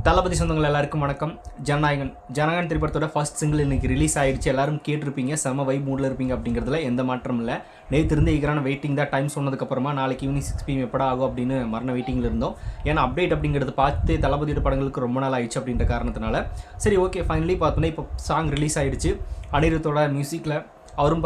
தளபதி சொந்தங்கள் எல்லாருக்கும் வணக்கம். ஜனநாயகன் திரைப்படத்தோட ஃபர்ஸ்ட் சிங்கிள் இன்னைக்கு ரிலீஸ் ஆயிடுச்சு. எல்லாரும் கேட்டிருப்பீங்க, செம வைப் மூடில் இருப்பீங்க அப்படிங்கிறதுல எந்த மாற்றம் இல்லை. நேற்று இருந்து ஈகரான வெயிட்டிங் தான். டைம் சொன்னதுக்கப்புறமா நாளைக்கு ஈவினிங் 6 PM எப்படா ஆகும் அப்படின்னு மரண வெயிட்டிங்கில் இருந்தோம். ஏன்னா அப்டேட் அப்படிங்கிறது பார்த்து தளபதியோட படங்களுக்கு ரொம்ப நாள் ஆயிடுச்சு அப்படின்ற காரணத்தினால சரி ஓகே ஃபைனலி பார்த்தோன்னா இப்போ சாங் ரிலீஸ் ஆகிடுச்சு. அனிருத்தோட மியூசிக்கில் அவரும்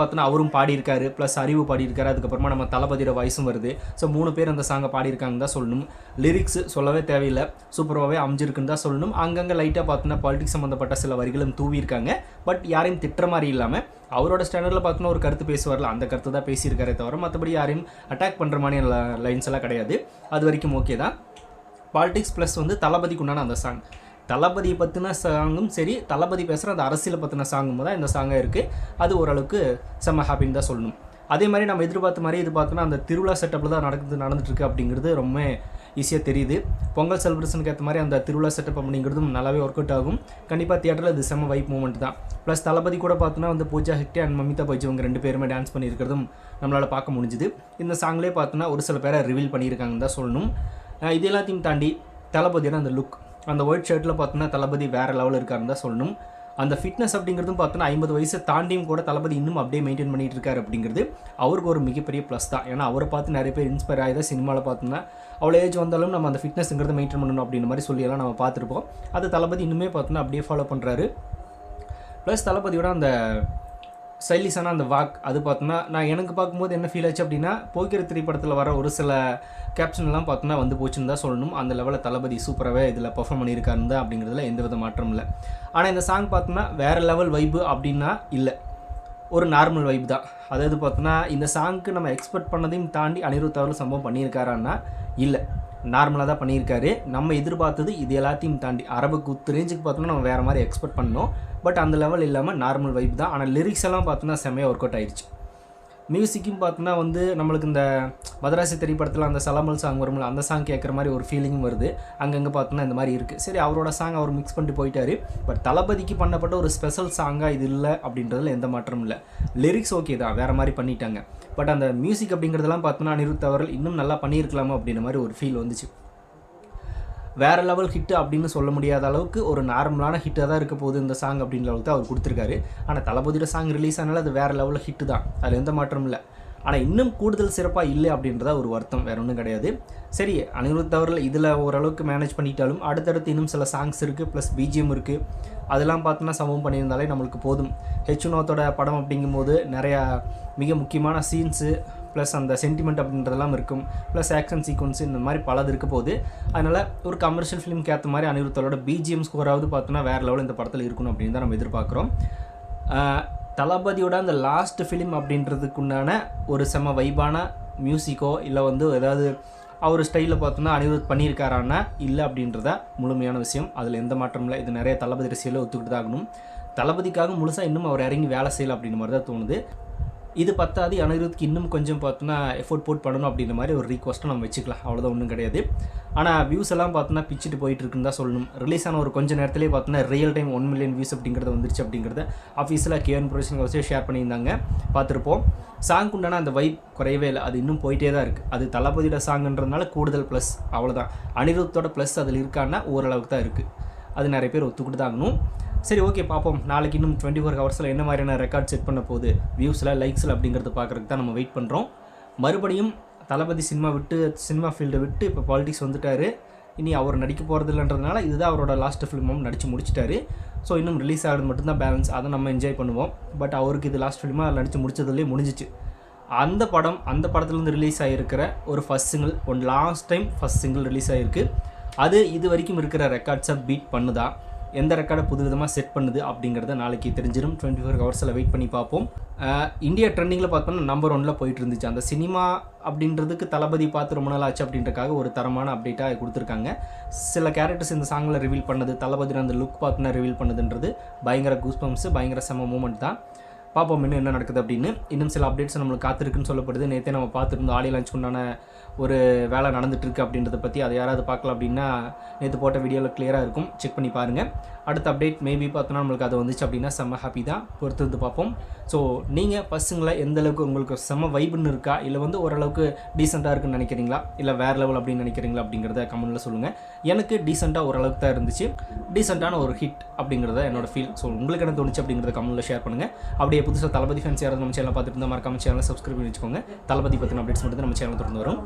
பாடியிருக்காரு, ப்ளஸ் அறிவு பாடியிருக்காரு. அதுக்கப்புறமா நம்ம தளபதியோட வாய்ஸும் வருது. ஸோ 3 பேர் அந்த சாங்கை பாடியிருக்காங்க தான் சொல்லணும். லிரிக்ஸ் சொல்லவே தேவையில்லை, சூப்பராகவே அமைஞ்சிருக்குன்னு தான் சொல்லணும். அங்கங்கே லைட்டாக பார்த்தோன்னா பாலிட்டிக்ஸ் சம்மந்தப்பட்ட சில வரிகளும் தூவியிருக்காங்க. பட் யாரையும் திட்டுற மாதிரி இல்லாமல் அவரோட ஸ்டாண்டர்டில் பார்த்தோன்னா ஒரு கருத்து பேசுவார்ல, அந்த கருத்து தான் பேசியிருக்காரே தவிர மற்றபடி யாரையும் அட்டாக் பண்ணுற மாதிரி லைன்ஸ் எல்லாம் கிடையாது. அது வரைக்கும் ஓகே தான். பாலிட்டிக்ஸ் ப்ளஸ் தளபதிக்கு உண்டான அந்த சாங், தளபதியை பற்றின சாங்கும் சரி, தளபதி பேசுகிற அந்த அரசியலை பற்றின சாங்கும் தான் இந்த சாங்காக இருக்குது. அது ஓரளவுக்கு செம்ம ஹாப்பின்னு தான் சொல்லணும். அதே மாதிரி நம்ம எதிர்பார்த்த மாதிரி இது பார்த்தோன்னா அந்த திருவிழா செட்டப்பில் தான் நடந்துட்டுருக்கு அப்படிங்கிறது ரொம்ப ஈஸியாக தெரியுது. பொங்கல் செலிப்ரேஷனுக்கு ஏற்ற மாதிரி அந்த திருவிழா செட்டப் அப்படிங்கிறதும் நல்லாவே ஒர்க் அவுட் ஆகும். கண்டிப்பாக தியேட்டரில் இது செம்ம வைப் மூமெண்ட் தான். ப்ளஸ் தளபதி கூட பார்த்தோன்னா பூஜா ஹெக்டே அண்ட் மமிதா பைஜு அவங்க 2 பேருமே டான்ஸ் பண்ணியிருக்கிறதும் நம்மளால் பார்க்க முடிஞ்சுது. இந்த சாங்லேயே பார்த்தோன்னா ஒரு சில பேரை ரிவீல் பண்ணியிருக்காங்கன்னு தான் சொல்லணும். இது எல்லாத்தையும் தாண்டி தளபதியோட அந்த லுக், அந்த ஒயிட் ஷர்ட்டில் பார்த்தோன்னா தளபதி வேறு லெவலில் இருக்காருன்னு தான் சொல்லணும். அந்த ஃபிட்னஸ் அப்படிங்கிறதும் பார்த்தோன்னா 50 வயசு தாண்டியும் கூட தளபதி இன்னும் அப்படியே மெயின்டைன் பண்ணிகிட்டு இருக்காரு அப்படிங்கிறது அவருக்கு ஒரு மிகப்பெரிய ப்ளஸ் தான். ஏன்னா அவரை பார்த்து நிறைய பேர் இன்ஸ்பயர் ஆகி தான் சினிமாவில் பார்த்தோன்னா அவ்வளோ ஏஜ் வந்தாலும் நம்ம அந்த ஃபிட்னஸ்ங்கிறத மெயின்டைன் பண்ணணும் அப்படின்ற மாதிரி சொல்லியெல்லாம் நம்ம பார்த்துருப்போம். அது தளபதி இன்னுமே பார்த்தோன்னா அப்படியே ஃபாலோ பண்ணுறாரு. ப்ளஸ் தளபதியோட அந்த ஸ்டைலிஷான அந்த வாக், அது பார்த்தோன்னா நான் எனக்கு பார்க்கும்போது என்ன ஃபீல் ஆச்சு அப்படின்னா, போக்கிற திரைப்படத்தில் வர ஒரு சில கேப்ஷன்லாம் பார்த்தோன்னா போச்சுன்னு தான் சொல்லணும். அந்த லெவலில் தளபதி சூப்பராகவே இதில் பர்ஃபார்ம் பண்ணியிருக்காருன்னு தான் அப்படிங்கிறதுல எந்த வித மாற்றம் இல்லை. ஆனால் இந்த சாங் பார்த்தோன்னா வேறு லெவல் வைப்பு அப்படின்னா இல்லை, ஒரு நார்மல் வைப் தான். அதாவது பார்த்தோன்னா இந்த சாங்க்கு நம்ம எக்ஸ்பெக்ட் பண்ணதையும் தாண்டி அனிருத் அவர்கள் சம்பவம் பண்ணியிருக்காரான்னா இல்லை, நார்மலாக தான் பண்ணியிருக்காரு. நம்ம எதிர்பார்த்தது இது எல்லாத்தையும் தாண்டி அரபு குத்து ரேஞ்சுக்கு பார்த்தோன்னா நம்ம வேறு மாதிரி எக்ஸ்பெக்ட் பண்ணோம். பட் அந்த லெவல் இல்லாமல் நார்மல் வைப் தான். ஆனால் லிரிக்ஸ் எல்லாம் பார்த்தோன்னா செம்மையாக ஒர்க் அவுட் ஆயிடுச்சு. மியூசிக்கும் பார்த்தோன்னா நம்மளுக்கு இந்த மதராசி திரைப்படத்தில் அந்த சலமல் சாங் வரும்ல, அந்த சாங் கேட்குற மாதிரி ஒரு ஃபீலிங்கும் வருது. அங்கங்கே பார்த்தோன்னா இந்த மாதிரி இருக்குது. சரி, அவரோட சாங் அவர் மிக்ஸ் பண்ணிட்டு போயிட்டார். பட் தளபதிக்கு பண்ணப்பட்ட ஒரு ஸ்பெஷல் சாங்காக இது இல்லை அப்படின்றதுல எந்த மாற்றமும் இல்லை. லிரிக்ஸ் ஓகே தான், வேறு மாதிரி பண்ணிட்டாங்க. பட் அந்த மியூசிக் அப்படிங்கிறதெல்லாம் பார்த்தோன்னா அனிருத் அவர்கள் இன்னும் நல்லா பண்ணியிருக்கலாமா அப்படின்ற மாதிரி ஒரு ஃபீல் வந்துச்சு. வேறு லெவல் ஹிட்டு அப்படின்னு சொல்ல முடியாத அளவுக்கு ஒரு நார்மலான ஹிட்டாக தான் இருக்க போகுது இந்த சாங் அப்படின்ற அளவுக்கு தான் அவர் கொடுத்துருக்காரு. ஆனால் தளபதியோட சாங் ரிலீஸ் ஆனாலும் அது வேறு லெவலில் ஹிட்டு தான், அதில் எந்த மாற்றமும் இல்லை. ஆனால் இன்னும் கூடுதல் சிறப்பாக இல்லை அப்படின்றத ஒரு வருத்தம், வேறு ஒன்றும் கிடையாது. சரி, அனிருத் அவர்கள் இதில் ஓரளவுக்கு மேனேஜ் பண்ணிட்டாலும் அடுத்தடுத்து இன்னும் சில சாங்ஸ் இருக்குது, ப்ளஸ் பிஜிஎம் இருக்குது. அதெல்லாம் பார்த்தோன்னா சமம் பண்ணியிருந்தாலே நம்மளுக்கு போதும். ஹெச்னோத்தோட படம் அப்படிங்கும்போது நிறையா மிக முக்கியமான சீன்ஸு ப்ளஸ் அந்த சென்டிமெண்ட் அப்படின்றதெல்லாம் இருக்கும், ப்ளஸ் ஆக்ஷன் சீக்வன்ஸு, இந்த மாதிரி பலது இருக்க போகுது. அதனால் ஒரு கமர்ஷியல் ஃபிலிம்க்கு ஏற்ற மாதிரி அனிருத்தோட பிஜிஎம் ஸ்கோராவது பார்த்தோன்னா வேறு லெவலில் இந்த படத்தில் இருக்கணும் அப்படின்னு தான் நம்ம எதிர்பார்க்குறோம். தளபதியோட அந்த லாஸ்ட் ஃபிலிம் அப்படின்றதுக்குண்டான ஒரு செம வைபான மியூசிக்கோ இல்லை ஏதாவது அவர் ஸ்டைலில் பார்த்தோன்னா அனிருத் பண்ணியிருக்காரான்னா இல்லை அப்படின்றத முழுமையான விஷயம். அதில் எந்த மாற்றம் இல்லை. இது நிறைய தளபதி ரசிகர்களை ஒத்துக்கிட்டு தான் ஆகணும். தளபதிக்காக முழுசாக இன்னும் அவர் இறங்கி வேலை செய்யலை அப்படின்ற மாதிரி தான் தோணுது. இது பத்தாது, அனிருத்துக்கு இன்னும் கொஞ்சம் பார்த்தோன்னா எஃபோர்ட் போட் பண்ணணும் அப்படின்ற மாதிரி ஒரு ரீக்வஸ்ட்டை நம்ம வச்சுக்கலாம். அவ்வளோதான், ஒன்றும் கிடையாது. ஆனால் வியூஸ் எல்லாம் பார்த்தோன்னா பிச்சுட்டு போயிட்டுருக்குன்னு தான் சொல்லணும். ரிலீஸ் ஆன ஒரு கொஞ்சம் நேரத்திலே பார்த்தோன்னா ரியல் டைம் 1 மில்லியன் வியூஸ் அப்படிங்கிறது வந்துருச்சு அப்படிங்கிறத ஆஃபீஸில் கேஎன் ப்ரொடக்ஷன் வச்சு ஷேர் பண்ணியிருந்தாங்க, பார்த்துருப்போம். சாங் உண்டான அந்த வைப் குறையவே இல்லை, அது இன்னும் போயிட்டே தான் இருக்குது. அது தளபதியோட சாங்குன்றதுனால கூடுதல் ப்ளஸ், அவ்வளோதான். அனிருத்தோட ப்ளஸ் அதில் இருக்கான்னா ஓரளவுக்கு தான் இருக்குது. அது நிறைய பேர் ஒத்துக்கிட்டு தான் ஆகணும். சரி ஓகே, பார்ப்போம் நாளைக்கு இன்னும் 24 ஹவர்ஸில் என்ன மாதிரியான ரெக்கார்ட் செட் பண்ண போகுது, வியூஸில் லைக்ஸில் அப்படிங்கிறது பார்க்குறதுக்கு தான் நம்ம வெயிட் பண்ணுறோம். மறுபடியும் தளபதி சினிமா ஃபீல்டை விட்டு இப்போ பாலிடிக்ஸ் வந்துட்டார். இனி அவர் நடிக்க போகிறது இல்லைன்றதுனால இதுதான் அவரோட லாஸ்ட் ஃபிலிமும் நடித்து முடிச்சிட்டாரு. ஸோ இன்னும் ரிலீஸ் ஆகிறது மட்டும்தான் பேலன்ஸ், அதை நம்ம என்ஜாய் பண்ணுவோம். பட் அவருக்கு இது லாஸ்ட் ஃபிலிமாக நடித்து முடிச்சதுலேயே முடிஞ்சிச்சு. அந்த படத்துலேருந்து ரிலீஸ் ஆகிருக்கிற ஒரு first single, last time first single release ஆகிருக்கு. அது இது வரைக்கும் இருக்கிற ரெக்கார்ட்ஸை பீட் பண்ணுதா, எந்த ரெக்கார்டை புது விதமாக செட் பண்ணுது அப்படிங்கிறத நாளைக்கு தெரிஞ்சிடும். 24 ஹவர்ஸில் வெயிட் பண்ணி பார்ப்போம். இந்தியா ட்ரெண்டிங்கில் பார்த்தோன்னா நம்பர் 1 போயிட்டு இருந்துச்சு. அந்த சினிமா அப்படின்றதுக்கு தளபதி பார்த்து ரொம்ப நாள் ஆச்சு அப்படின்றக்காக ஒரு தரமான அப்டேட்டாக கொடுத்துருக்காங்க. சில கேரக்டர்ஸ் இந்த சாங்கில் ரிவீல் பண்ணது, தளபதியோட அந்த லுக் பார்த்தோன்னா ரிவீல் பண்ணதுன்றது பயங்கர கூஸ்பம்ஸு, பயங்கர செம மூமெண்ட் தான். பார்ப்போம் இன்னும் என்ன நடக்குது அப்படின்னு. இன்னும் சில அப்டேட்ஸ் நம்மளுக்கு காத்திருக்குன்னு சொல்லப்படுது. நேற்றே நம்ம பார்த்துருந்தோம் ஆடியோ லான்ச் உண்டான ஒரு வேலை நடந்துகிட்ருக்கு அப்படின்றத பற்றி. அதை யாராவது பார்க்கலாம் அப்படின்னா நேற்று போட்ட வீடியோவில் கிளியராக இருக்கும், செக் பண்ணி பாருங்கள். அடுத்த அப்டேட் மேபி பார்த்தோன்னா நம்மளுக்கு அது வந்துச்சு அப்படின்னா செம்ம ஹாப்பி தான், பொறுத்து வந்து பார்ப்போம். ஸோ நீங்கள் பசங்களை எந்தளவுக்கு உங்களுக்கு செம்ம வைப்புன்னு இருக்கா, இல்லை வந்து ஓரளவுக்கு டீசெண்டாக இருக்குன்னு நினைக்கிறீங்களா, இல்லை வேறு லெவல் அப்படின்னு நினைக்கிறீங்களா அப்படிங்கிறத கமெண்ட்டில் சொல்லுங்கள். எனக்கு டீசெண்டாக ஓரளவுக்கு தான் இருந்துச்சு, டீசெண்டான ஒரு ஹிட் அப்படிங்கிறத என்னோட ஃபீல். ஸோ உங்களுக்கு என்ன தோணுச்சு அப்படிங்கிறத கமெண்ட்டில் ஷேர் பண்ணுங்கள். அப்படியே புதுசாக தளபதி ஃபேன்ஸ் யாராவது நம்ம சேனல் பார்த்துட்டு இருந்தால் மறக்காம சேனலை சப்ஸ்கிரைப் பண்ணி வச்சுக்கோங்க. தளபதி பற்றின அப்டேட்ஸ் மட்டும் நம்ம சேனல் தொடர்ந்து வரும்.